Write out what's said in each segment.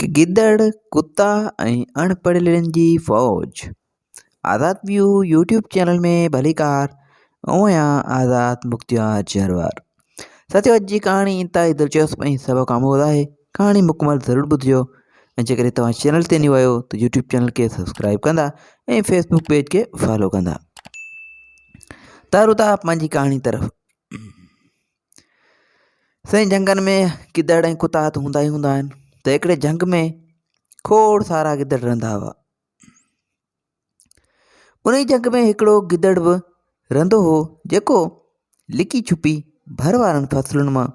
गिदड़, कुत्ता ऐं अणपढ़ियलनि जी फ़ौज। आज़ाद व्यू यूट्यूब चैनल में भलीकार ऐं आहियां आज़ाद मुख्तियार जरवार। साथियो, अॼु जी कहाणी इंतहाई दिलचस्प ऐं सबक आमूद आहे। कहाणी मुकमल ज़रूरु ॿुधिजो ऐं जेकॾहिं तव्हां चैनल ते न्यू आहियो त यूट्यूब चैनल खे सब्सक्राइब कंदा ऐं फेसबुक पेज खे फॉलो कंदा। तारूं था पंहिंजी कहाणी तरफ़। साईं, जंगल में गिदड़ ऐं कुत्ता त हूंदा ई हूंदा आहिनि। त हिकिड़े जंग में खोड़ सारा गिदड़ रहंदा हुआ। उन ई जंग में हिकिड़ो गिदड़ बि रहंदो हो जेको लिकी छुपी भर वारनि फसलुनि मां,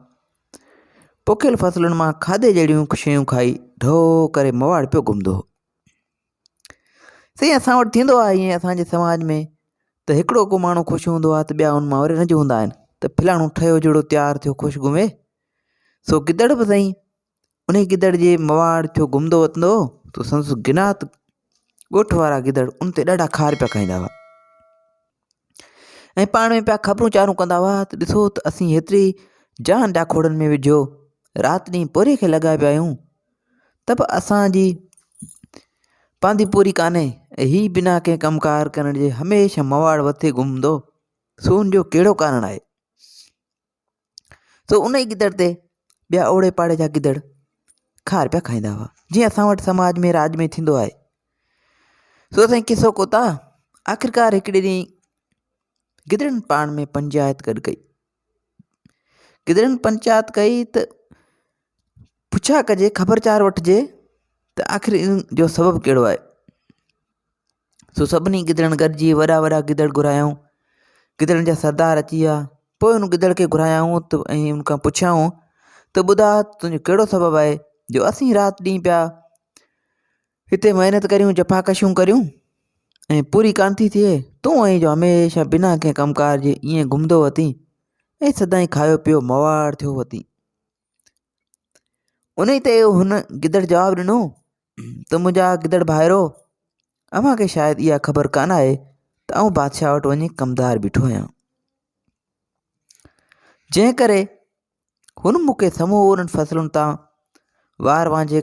पोखियल फसलुनि मां खाधे जहिड़ियूं शयूं खाई ढो करे मवाड़ पियो घुमंदो हो। साईं, असां वटि थींदो आहे ईअं असांजे समाज में त हिकिड़ो को माण्हू ख़ुशि हूंदो आहे त ॿिया हुन मां वरी रंज हूंदा आहिनि त फलाणो ठहियो जहिड़ो तयारु थियो ख़ुशि घुमे। सो गिदड़ बि साईं उन गिदड़ जे मवाड़ थियो घुमंदो वतंदो त संदसि गिनात ॻोठ वारा गिदड़ उन ते ॾाढा खार पिया खाईंदा हुआ ऐं पाण में पिया ख़बरूं चारूं कंदा हुआ त ॾिसो त असीं हेतिरी जान डाखोड़नि में विझो, राति ॾींहुं पूरी खे लॻाए पिया आहियूं त बि असांजी पांदी पूरी कान्हे ऐं हीउ बिना कंहिं कमकार करण जे हमेशह मवाड़ वथे घुमंदो। सो उनजो कहिड़ो कारण आहे? सो उन ई गिदड़ ते ॿिया ओड़े पाड़े जा गिदड़ खार पिया खाईंदा हुआ, जीअं असां वटि समाज में राज में थींदो आहे। सो साईं, किसो कोता आख़िरकार हिकिड़े ॾींहुं गिदड़नि पाण में पंचायत गॾु कई। गिदड़नि पंचायत कई त पुछा कजे, ख़बरचार वठिजे त आख़िर इन जो सबबु कहिड़ो आहे। सो सभिनी गिदड़नि गॾिजी वॾा वॾा गिदड़ घुरायूं। गिदड़नि जा सरदार अची विया। पोइ उन गिदड़ खे घुरायूं त ऐं उनखां पुछियाऊं त ॿुधा तुंहिंजो कहिड़ो सबबु आहे जो असीं राति ॾींहुं पिया हिते महिनत करियूं, जफ़ाकशियूं करियूं ऐं पूरी कान थी थिए, तूं ऐं जो हमेशह बिना कंहिं कमकार जे ईअं घुमंदो वती ऐं सदाईं खायो पियो मवाड़ थियो वती। उन ई ते हुन गिदड़ जवाबु ॾिनो त मुंहिंजा गिदड़ भाइरो, अव्हांखे शायदि इहा ख़बर कान आहे त आउं बादशाह वटि वञी कमदार बीठो आहियां, जंहिं करे हुन मूंखे समूरनि फसलुनि तां वार वांझे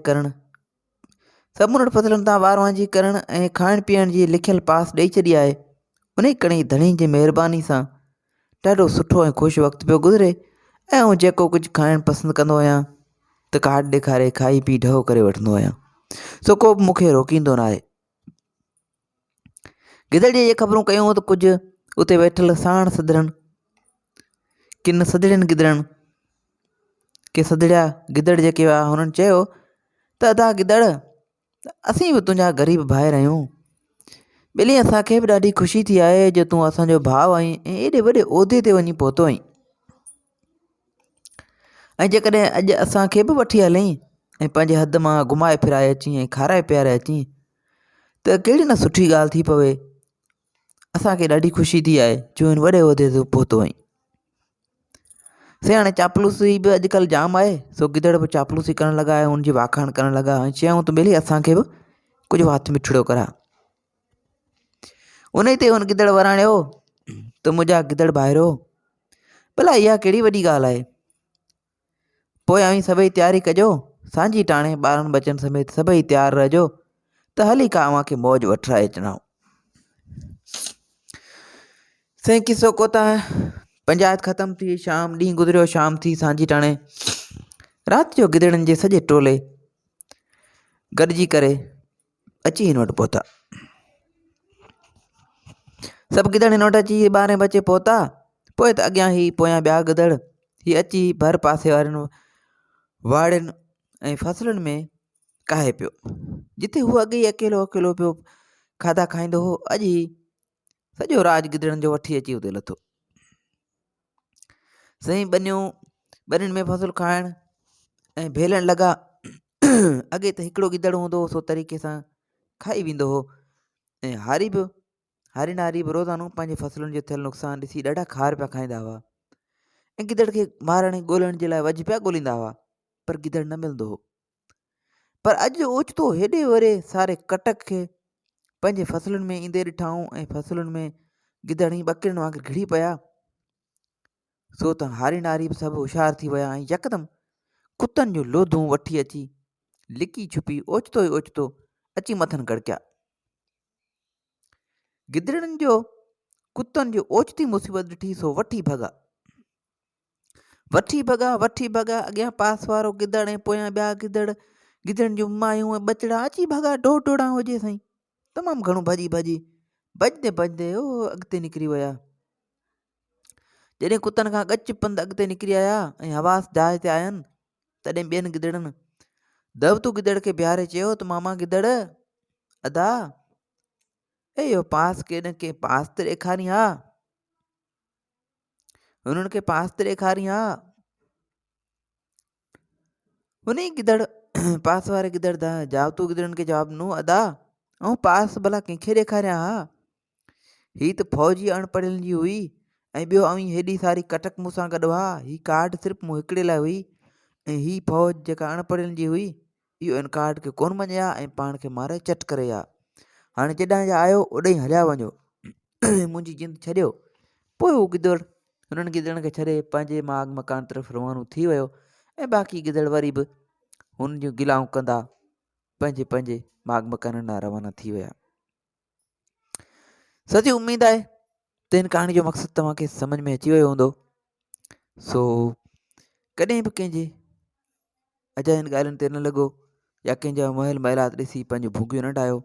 करणु ऐं खाइण पीअण जी लिखियल पास ॾेई छॾी आहे। उन ई कड़ी धणी जी महिरबानी सां ॾाढो सुठो ऐं ख़ुशि वक़्तु पियो गुज़रे ऐं आउं जेको कुझु खाइणु पसंदि कंदो आहियां त काट ॾेखारे खाई पी ढहो करे वठंदो आहियां। सो को बि मूंखे रोकींदो न आहे। गिदड़ जी ख़बरूं कयूं त कुझु उते वेठल साण सदड़नि किन सदड़ियुनि गिदड़नि के सदड़िया गिदड़ जेके हुआ हुननि चयो त अदा गिदड़, असीं बि तुंहिंजा ग़रीब भाइर आहियूं। ॿिली असांखे बि ॾाढी ख़ुशी थी आहे जो तूं असांजो भाउ आहीं ऐं एॾे वॾे उहिदे ते वञी पहुतो आहीं। ऐं जेकॾहिं अॼु असांखे बि वठी हलई ऐं पंहिंजे हद मां घुमाए फिराए अची ऐं खाराए पीआरे अची त कहिड़ी न सुठी ॻाल्हि थी पवे। असांखे ॾाढी ख़ुशी थी आहे जो हिन वॾे उहिदे ते पहुतो आहीं। से हाणे चापलूसी बि अॼुकल्ह जाम आहे। सो गिदड़ बि चापलूसी करणु लॻा ऐं हुनजी वाखाण करणु लॻा ऐं चयऊं त ॿिली असांखे बि कुझु हथु मिठड़ो करा। उन ई ते हुन गिदड़ वराणियो त मुंहिंजा गिदड़ भाइरो, भला इहा कहिड़ी वॾी ॻाल्हि आहे। पोइ अवी सभई तयारी कजो, सांझी टाणे ॿारनि बचनि समेत सभई तयारु रहिजो त हली का अव्हांखे मौज वठराए अचिणो। साईं, किसो कोता पंचायत ख़तमु थी, शाम ॾींहुं गुज़रियो, शाम थी, सांझी टाणे राति जो गिदड़नि जे सॼे टोले गॾिजी करे अची हिन वटि पहुता। सभु गिदड़ हिन वटि अची 12 बजे पहुता। पोइ त अॻियां ही पोयां ॿिया गिदड़ ही अची भर पासे वारनि वाड़ियुनि ऐं फसलुनि में काहे पियो। जिते हू अॻे ई अकेलो अकेलो पियो खाधा खाईंदो हो, अॼु ही सॼो राज गिदड़नि जो वठी अची उते लथो। साईं, ॿनियुनि में फसल खाइण ऐं भेलण लॻा। अॻे त हिकिड़ो गिदड़ हूंदो हो, सो तरीक़े सां खाई वेंदो हो ऐं हारी नारी बि रोज़ानो पंहिंजे फसलुनि जो थियल नुक़सानु ॾिसी ॾाढा खार पिया खाईंदा हुआ ऐं गिदड़ खे मारण ऐं ॻोल्हण जे लाइ वझ पिया ॻोल्हींदा हुआ, पर गिदड़ न मिलंदो हो। पर अॼु ओचितो हेॾे वरे सारे कटक खे पंहिंजे फसलुनि में ईंदे ॾिठाऊं ऐं फसलुनि में गिदड़ ई ॿकिरियुनि वांगुरु घिड़ी पिया। सो त हारी नारी बि सभु होशियार थी विया ऐं यकदमि कुतनि जो लोधूं वठी अची लिकी छुपी ओचितो ई ओचितो अची मथनि गड़किया। गिदड़नि जो कुतनि जो ओचिती मुसीबत ॾिठी सो वठी भॻा। अॻियां पास वारो गिदड़ ऐं पोयां ॿिया गिदड़, गिदड़नि जूं मायूं ऐं ॿचड़ा अची भॻा डोड़ा हुजे साईं। तमामु घणो भॼंदे अॻिते निकिरी विया। जॾहिं कुतनि खां ॻच पंधु अॻिते निकिरी आया ऐं हवास जहाज ते आयनि, तॾहिं ॿियनि गिदड़नि दवतू गिदड़ खे बीहारे चयो त मामा गिदड़ अदा इहो पास के पास ते ॾेखारी हा, हुननि खे पास ते ॾेखारी हा। उन गिदड़ पास वारे गिदड़ जावतू गिदड़नि खे जवाबु ॾिनो, अदा ऐं पास भला कंहिंखे ॾेखारियां हा, ही त फौजी अणपढ़ियलनि जी हुई ऐं ॿियो अवी हेॾी सारी कटक मूंसां गॾु हा। ही कार्ड सिर्फ़ु मूं हिकिड़े लाइ हुई ऐं ही फौज जेका अणपढ़ियलनि जी हुई इहो इन कार्ड खे कोन मञिया ऐं पाण खे मारे चट करे विया। हाणे जेॾां जा आयो ओॾे ई हलिया वञो, मुंहिंजी जिंद छॾियो। पोइ हू गिदड़ हुननि गिदड़नि खे छॾे पंहिंजे माग मकान तरफ़ रवानो थी वियो ऐं बाक़ी गिदड़ वरी बि हुन जूं गिलाऊं कंदा पंहिंजे पंहिंजे माग मकाननि ॾांहुं रवाना थी विया। सची उमेदु आहे त हिन कहाणी जो मक़सदु तव्हांखे सम्झ में अची वियो हूंदो। सो कॾहिं बि कंहिंजे अजायनि ॻाल्हियुनि ते न लॻो या कंहिंजा महल महिलात ॾिसी पंहिंजो भूगियो न ठाहियो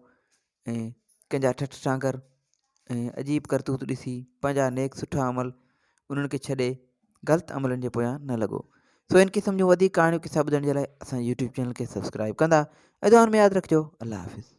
ऐं कंहिंजा ठठ ठांकर ऐं अजीब करतूत ॾिसी पंहिंजा नेक सुठा अमल उन्हनि खे छॾे ग़लति अमलनि जे पोयां न लॻो। सो इन क़िस्म जूं वधीक कहाणियूं किसा ॿुधण जे लाइ असांजे यूट्यूब चैनल खे सब्सक्राइब कंदा ऐं दुआनि में यादि रखिजो। अल्लाह हाफ़िज़।